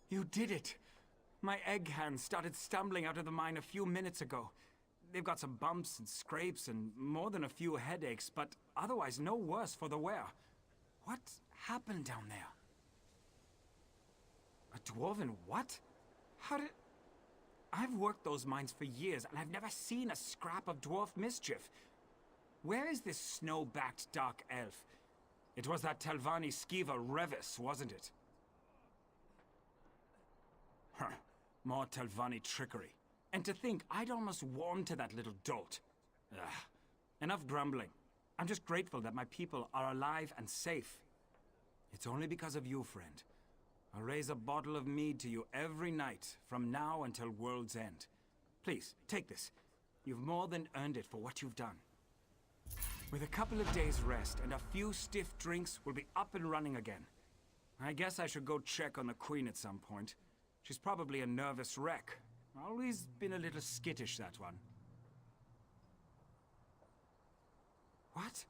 You did it! My egg hands started stumbling out of the mine a few minutes ago. They've got some bumps and scrapes and more than a few headaches, but otherwise no worse for the wear. What happened down there? A dwarven what? How did... I've worked those mines for years, and I've never seen a scrap of dwarf mischief. Where is this snow-backed dark elf? It was that Telvanni skeever Revis, wasn't it? Huh. More Telvanni trickery. And to think I'd almost warmed to that little dolt. Ugh. Enough grumbling. I'm just grateful that my people are alive and safe. It's only because of you, friend. I'll raise a bottle of mead to you every night, from now until world's end. Please, take this. You've more than earned it for what you've done. With a couple of days' rest and a few stiff drinks, we'll be up and running again. I guess I should go check on the Queen at some point. She's probably a nervous wreck. Always been a little skittish, that one. What?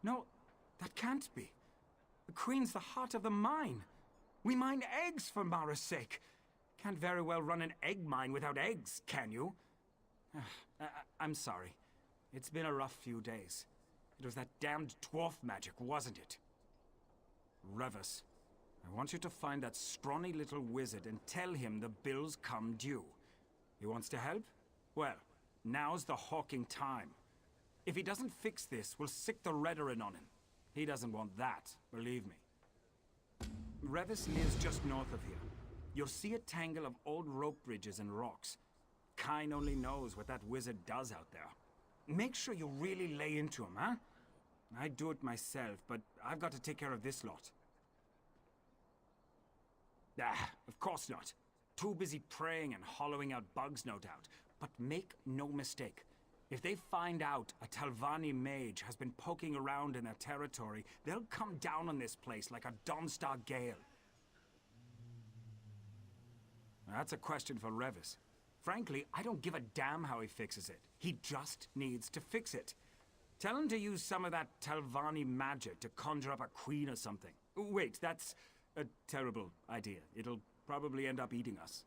No, that can't be. The Queen's the heart of the mine. We mine eggs, for Mara's sake. Can't very well run an egg mine without eggs, can you? I'm sorry. It's been a rough few days. It was that damned dwarf magic, wasn't it? Revis, I want you to find that scrawny little wizard and tell him the bills come due. He wants to help? Well, now's the hawking time. If he doesn't fix this, we'll sick the Redarin on him. He doesn't want that, believe me. Revis lives just north of here. You'll see a tangle of old rope bridges and rocks. Kine only knows what that wizard does out there. Make sure you really lay into him, huh? I'd do it myself, but I've got to take care of this lot. Of course not. Too busy praying and hollowing out bugs, no doubt. But make no mistake. If they find out a Telvanni mage has been poking around in their territory, they'll come down on this place like a Dawnstar gale. That's a question for Revis. Frankly, I don't give a damn how he fixes it. He just needs to fix it. Tell him to use some of that Telvanni magic to conjure up a queen or something. Wait, that's a terrible idea. It'll probably end up eating us.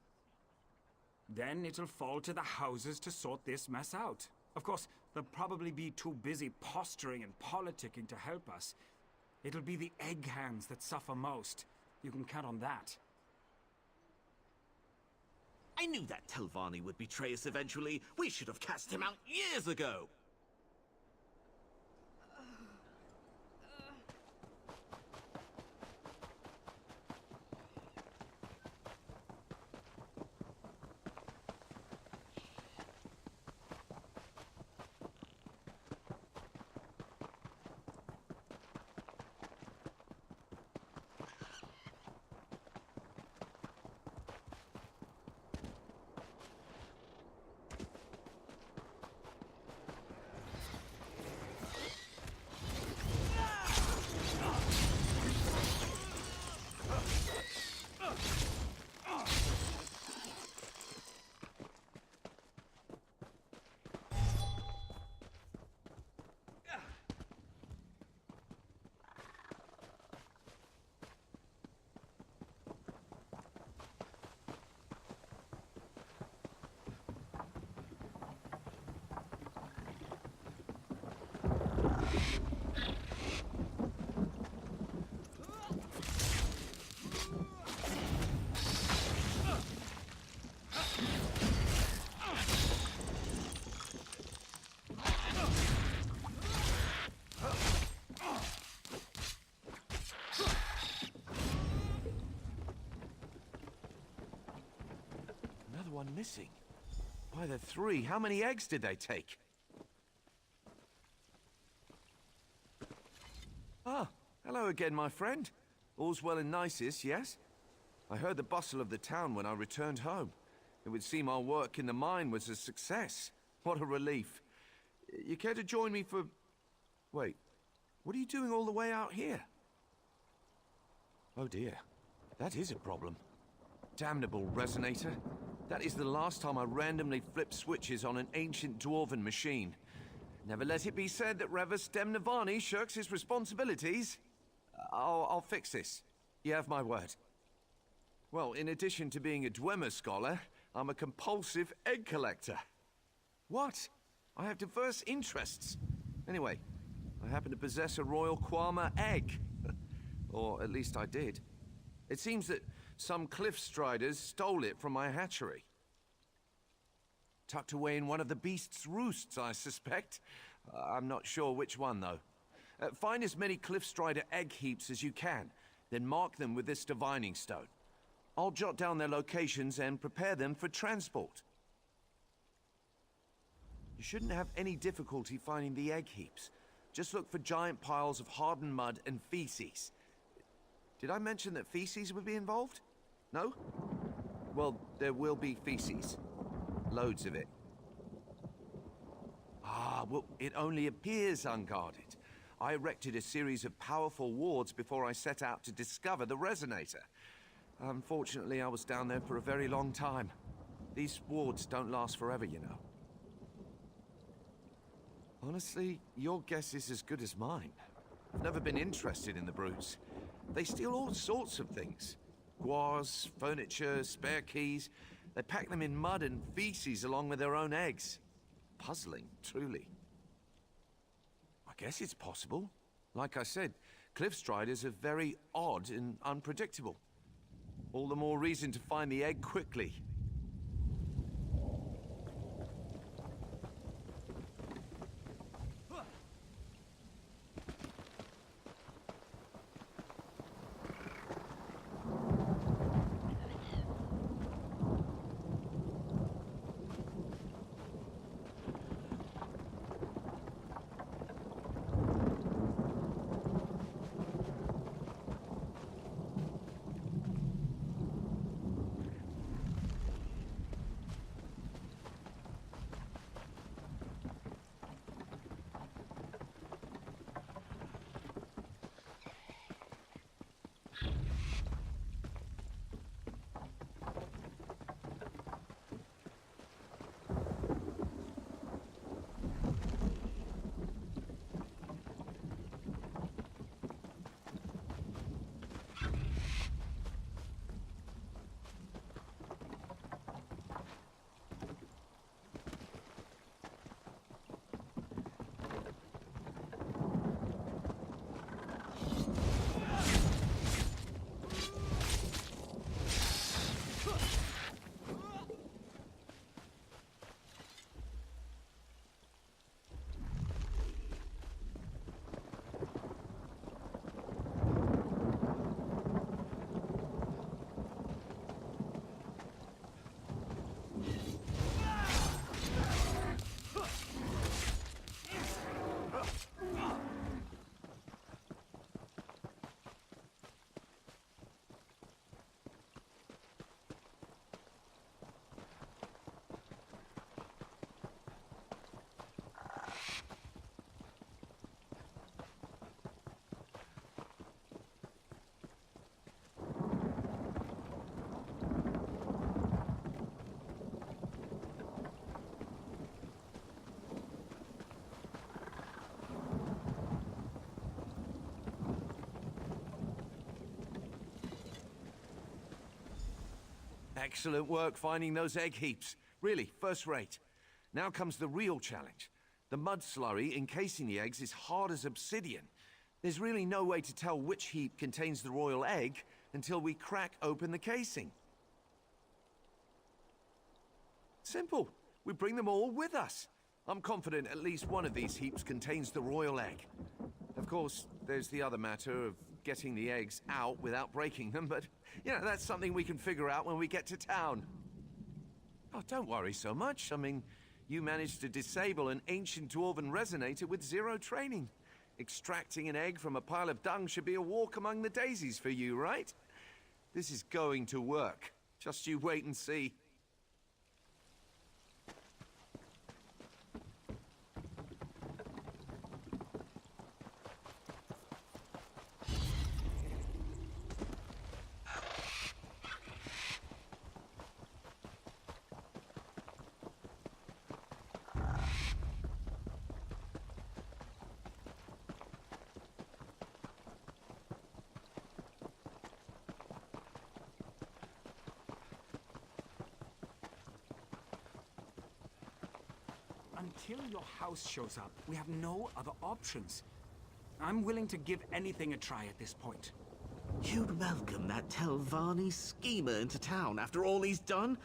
Then it'll fall to the houses to sort this mess out. Of course, they'll probably be too busy posturing and politicking to help us. It'll be the egg hands that suffer most. You can count on that. I knew that Telvanni would betray us eventually. We should have cast him out years ago. One missing. By the three, how many eggs did they take? Ah, hello again, my friend. All's well in Gnisis, yes? I heard the bustle of the town when I returned home. It would seem our work in the mine was a success. What a relief. You care to join me for... Wait, what are you doing all the way out here? Oh dear, that is a problem. Damnable resonator. That is the last time I randomly flipped switches on an ancient dwarven machine. Never let it be said that Revis Demnavani shirks his responsibilities. I'll fix this. You have my word. Well, in addition to being a Dwemer scholar, I'm a compulsive egg collector. What? I have diverse interests. Anyway, I happen to possess a Royal Quama egg. Or at least I did. It seems that some cliff striders stole it from my hatchery. Tucked away in one of the beast's roosts, I suspect. I'm not sure which one, though. Find as many cliff strider egg heaps as you can, then mark them with this divining stone. I'll jot down their locations and prepare them for transport. You shouldn't have any difficulty finding the egg heaps. Just look for giant piles of hardened mud and feces. Did I mention that feces would be involved? No? Well, there will be feces. Loads of it. Ah, well, it only appears unguarded. I erected a series of powerful wards before I set out to discover the resonator. Unfortunately, I was down there for a very long time. These wards don't last forever, you know. Honestly, your guess is as good as mine. I've never been interested in the brutes. They steal all sorts of things. Guars, furniture, spare keys. They pack them in mud and feces along with their own eggs. Puzzling, truly. I guess it's possible. Like I said, cliff striders are very odd and unpredictable. All the more reason to find the egg quickly. Excellent work finding those egg heaps. Really, first rate. Now comes the real challenge. The mud slurry encasing the eggs is hard as obsidian. There's really no way to tell which heap contains the royal egg until we crack open the casing. Simple. We bring them all with us. I'm confident at least one of these heaps contains the royal egg. Of course, there's the other matter of getting the eggs out without breaking them, but, you know, that's something we can figure out when we get to town. Oh, don't worry so much. I mean, you managed to disable an ancient dwarven resonator with zero training. Extracting an egg from a pile of dung should be a walk among the daisies for you, right? This is going to work. Just you wait and see. until your house shows up, we have no other options. I'm willing to give anything a try at this point. You'd welcome that Telvanni schemer into town after all he's done?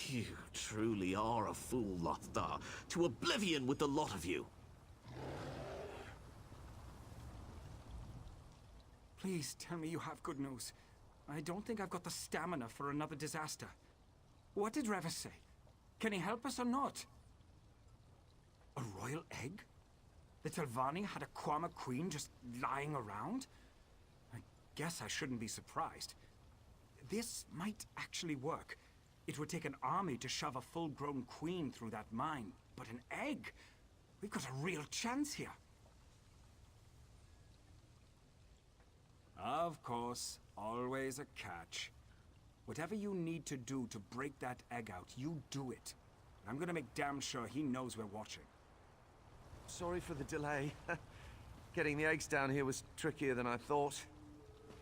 You truly are a fool, Lothar. To oblivion with the lot of you. Please tell me you have good news. I don't think I've got the stamina for another disaster. What did Revis say? Can he help us or not? A royal egg? The Telvanni had a Quama queen just lying around? I guess I shouldn't be surprised. This might actually work. It would take an army to shove a full-grown queen through that mine. But an egg? We've got a real chance here. Of course, always a catch. Whatever you need to do to break that egg out, you do it. I'm gonna make damn sure he knows we're watching. Sorry for the delay. Getting the eggs down here was trickier than I thought.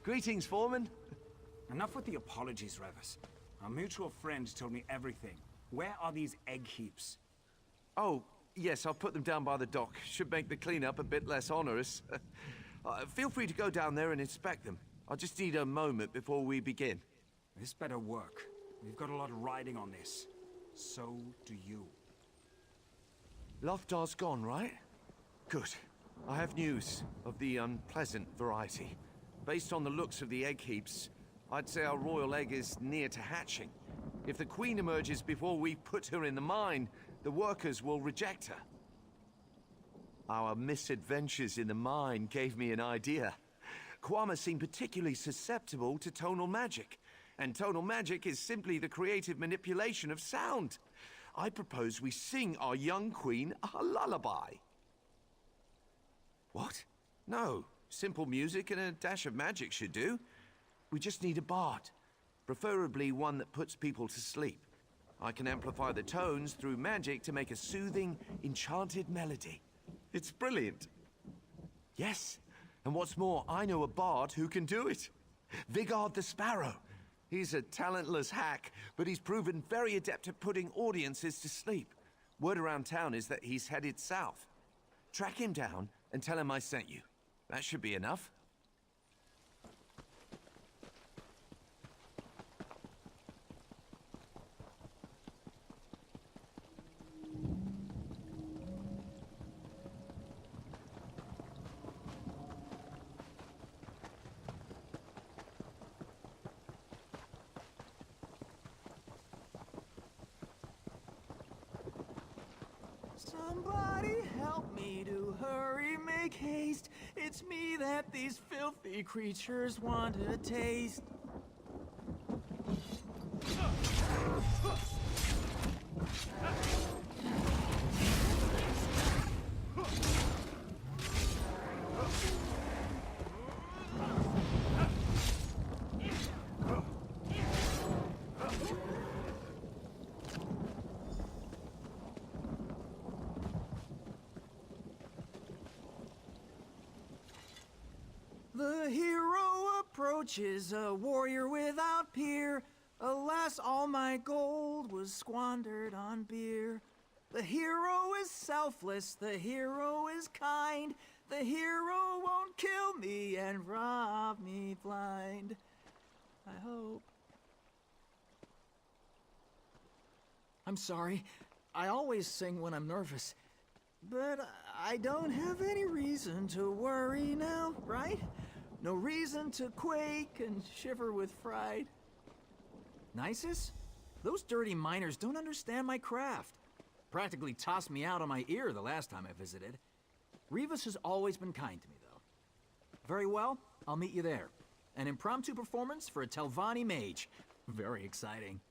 Greetings, Foreman. Enough with the apologies, Revis. Our mutual friend told me everything. Where are these egg heaps? Oh, yes, I'll put them down by the dock. Should make the cleanup a bit less onerous. Feel free to go down there and inspect them. I'll just need a moment before we begin. This better work. We've got a lot riding on this. So do you. Lothar's gone, right? Good. I have news of the unpleasant variety. Based on the looks of the egg heaps, I'd say our royal egg is near to hatching. If the queen emerges before we put her in the mine, the workers will reject her. Our misadventures in the mine gave me an idea. Quama seem particularly susceptible to tonal magic, and tonal magic is simply the creative manipulation of sound. I propose we sing our young queen a lullaby. What? No. Simple music and a dash of magic should do. We just need a bard. Preferably one that puts people to sleep. I can amplify the tones through magic to make a soothing, enchanted melody. It's brilliant. Yes, and what's more, I know a bard who can do it. Vigard the Sparrow. He's a talentless hack, but he's proven very adept at putting audiences to sleep. Word around town is that he's headed south. Track him down and tell him I sent you. That should be enough. Somebody help me to hurry, make haste. It's me that these filthy creatures want to taste. The hero approaches, a warrior without peer. Alas, all my gold was squandered on beer. The hero is selfless, the hero is kind. The hero won't kill me and rob me blind. I hope. I'm sorry. I always sing when I'm nervous. But I don't have any reason to worry now, right? No reason to quake and shiver with fright. Gnisis? Those dirty miners don't understand my craft. Practically tossed me out on my ear the last time I visited. Revis has always been kind to me, though. Very well, I'll meet you there. An impromptu performance for a Telvanni mage. Very exciting.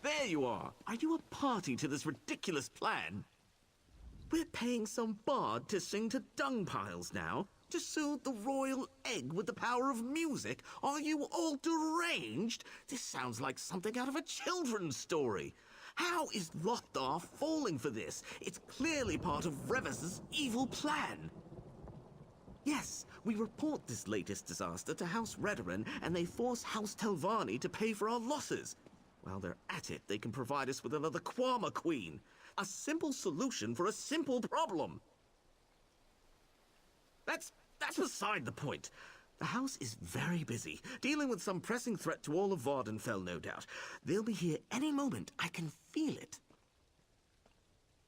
There you are! Are you a party to this ridiculous plan? We're paying some bard to sing to dung piles now? To soothe the royal egg with the power of music? Are you all deranged? This sounds like something out of a children's story. How is Lothar falling for this? It's clearly part of Revis's evil plan. Yes, we report this latest disaster to House Redoran, and they force House Telvanni to pay for our losses. While they're at it, they can provide us with another Quama Queen. A simple solution for a simple problem. That's beside the point. The house is very busy, dealing with some pressing threat to all of Vardenfell, no doubt. They'll be here any moment. I can feel it.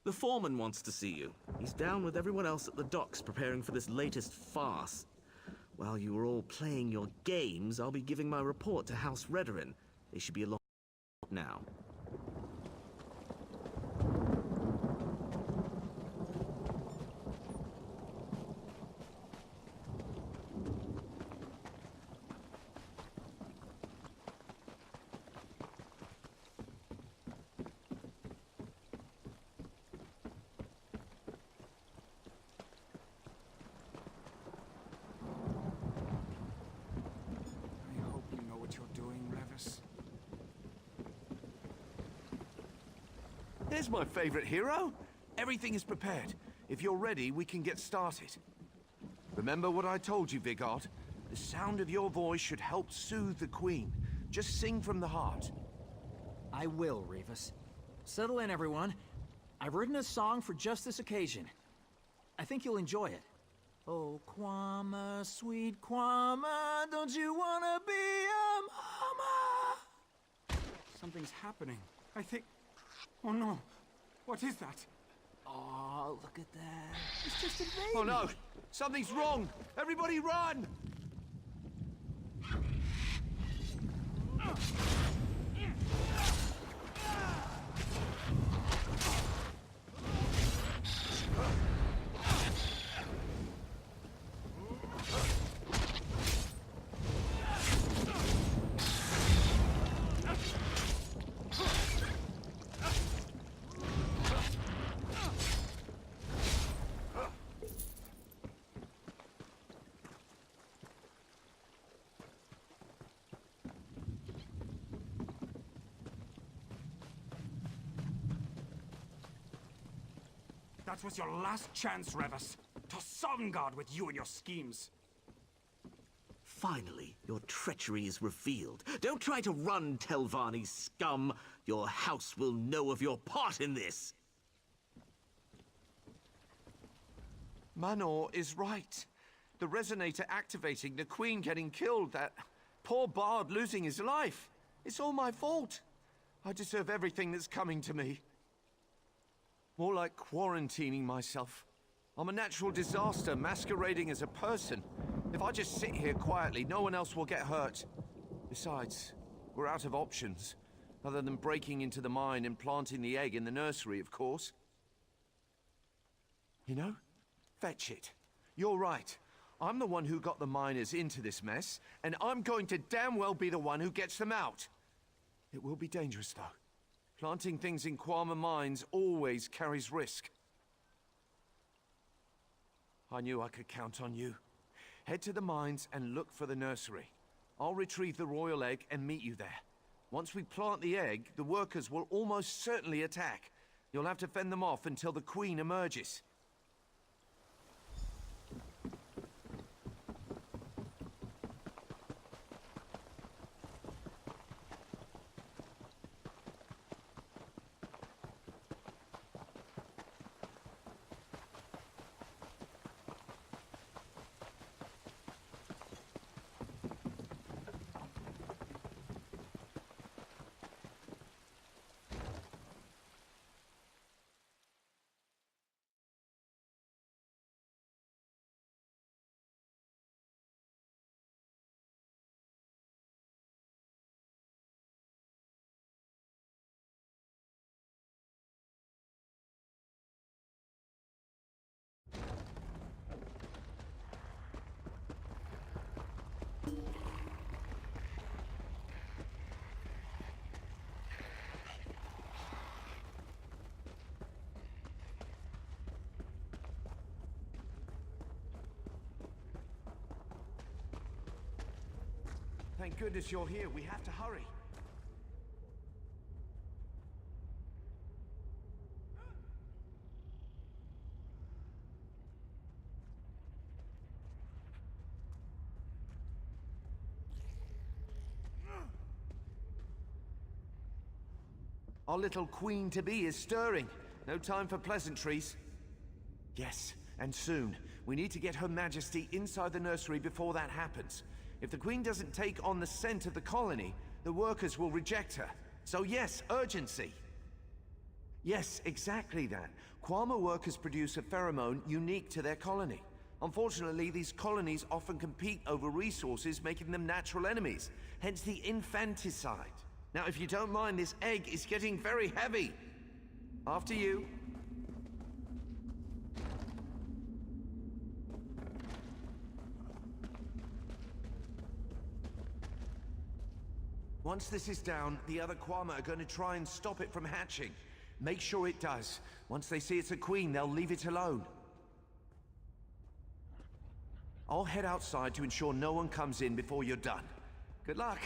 The foreman wants to see you. He's down with everyone else at the docks preparing for this latest farce. While you are all playing your games, I'll be giving my report to House Redoran. They should be along now. I hope you know what you're doing, Revis. There's my favorite hero. Everything is prepared. If you're ready, we can get started. Remember what I told you, Vigard? The sound of your voice should help soothe the Queen. Just sing from the heart. I will, Revis. Settle in, everyone. I've written a song for just this occasion. I think you'll enjoy it. Oh, Quama, sweet Quama, don't you wanna be a mama? Something's happening. I think... Oh no. What is that? Oh, look at that. It's just a baby. Oh no! Something's wrong! Everybody run! That was your last chance, Revis. To Sovngarde with you and your schemes. Finally, your treachery is revealed. Don't try to run, Telvanni scum. Your house will know of your part in this. Manor is right. The resonator activating, the Queen getting killed, that poor Bard losing his life. It's all my fault. I deserve everything that's coming to me. More like quarantining myself. I'm a natural disaster masquerading as a person. If I just sit here quietly, no one else will get hurt. Besides, we're out of options. Other than breaking into the mine and planting the egg in the nursery, of course. You know? Fetch it. You're right. I'm the one who got the miners into this mess, and I'm going to damn well be the one who gets them out. It will be dangerous, though. Planting things in Quama mines always carries risk. I knew I could count on you. Head to the mines and look for the nursery. I'll retrieve the royal egg and meet you there. Once we plant the egg, the workers will almost certainly attack. You'll have to fend them off until the Queen emerges. Thank goodness you're here. We have to hurry. Our little queen-to-be is stirring. No time for pleasantries. Yes, and soon. We need to get Her Majesty inside the nursery before that happens. If the queen doesn't take on the scent of the colony, the workers will reject her. So yes, urgency. Yes, exactly that. Kwama workers produce a pheromone unique to their colony. Unfortunately, these colonies often compete over resources, making them natural enemies. Hence the infanticide. Now, if you don't mind, this egg is getting very heavy. After you. Once this is down, the other Kwama are going to try and stop it from hatching. Make sure it does. Once they see it's a queen, they'll leave it alone. I'll head outside to ensure no one comes in before you're done. Good luck.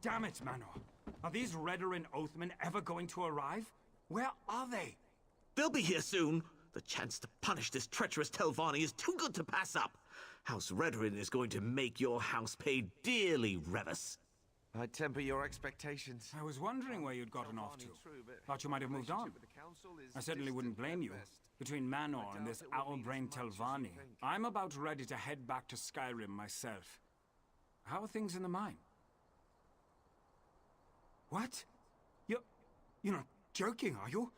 Damn it, Manor. Are these Redoran Oathmen ever going to arrive? Where are they? They'll be here soon. The chance to punish this treacherous Telvanni is too good to pass up. House Redoran is going to make your house pay dearly, Revis. I temper your expectations. I was wondering where you'd gotten off to. Thought you might have moved on. I certainly wouldn't blame you. Between Manor and this owl-brained Telvanni, I'm about ready to head back to Skyrim myself. How are things in the mine? What? You're not joking, are you?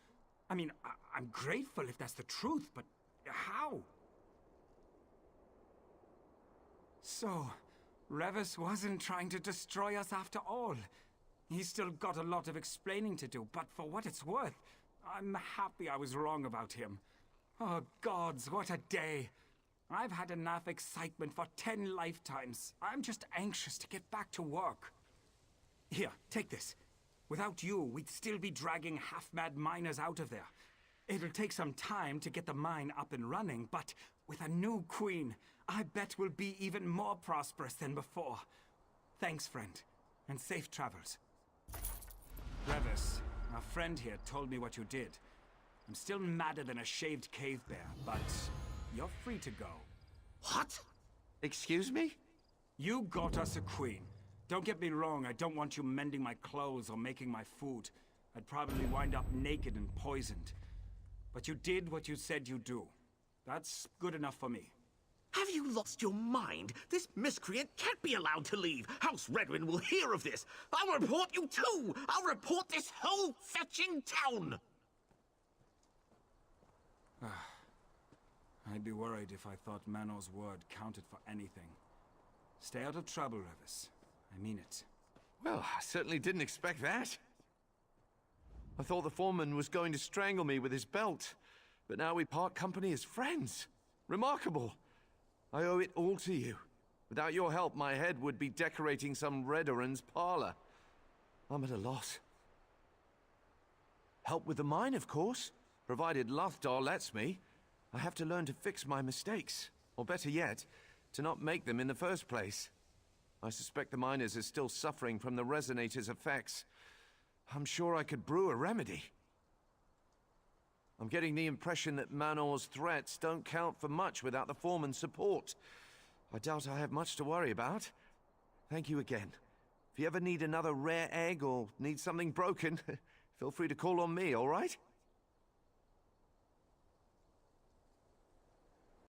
I mean, I'm grateful if that's the truth, but how? So, Revis wasn't trying to destroy us after all. He's still got a lot of explaining to do, but for what it's worth, I'm happy I was wrong about him. Oh gods, what a day. I've had enough excitement for 10 lifetimes. I'm just anxious to get back to work. Here, take this. Without you, we'd still be dragging half-mad miners out of there. It'll take some time to get the mine up and running, but with a new queen, I bet we'll be even more prosperous than before. Thanks, friend, and safe travels. Revis, our friend here told me what you did. I'm still madder than a shaved cave bear, but you're free to go. What? Excuse me? You got us a queen. Don't get me wrong, I don't want you mending my clothes or making my food. I'd probably wind up naked and poisoned. But you did what you said you'd do. That's good enough for me. Have you lost your mind? This miscreant can't be allowed to leave. House Redwin will hear of this. I'll report you too. I'll report this whole fetching town. I'd be worried if I thought Manor's word counted for anything. Stay out of trouble, Revis. I mean it. Well, I certainly didn't expect that. I thought the foreman was going to strangle me with his belt, but now we part company as friends. Remarkable. I owe it all to you. Without your help, my head would be decorating some Redderan's parlor. I'm at a loss. Help with the mine, of course, provided Lothdar lets me. I have to learn to fix my mistakes, or better yet, to not make them in the first place. I suspect the miners are still suffering from the resonator's effects. I'm sure I could brew a remedy. I'm getting the impression that Manor's threats don't count for much without the foreman's support. I doubt I have much to worry about. Thank you again. If you ever need another rare egg or need something broken, feel free to call on me, all right?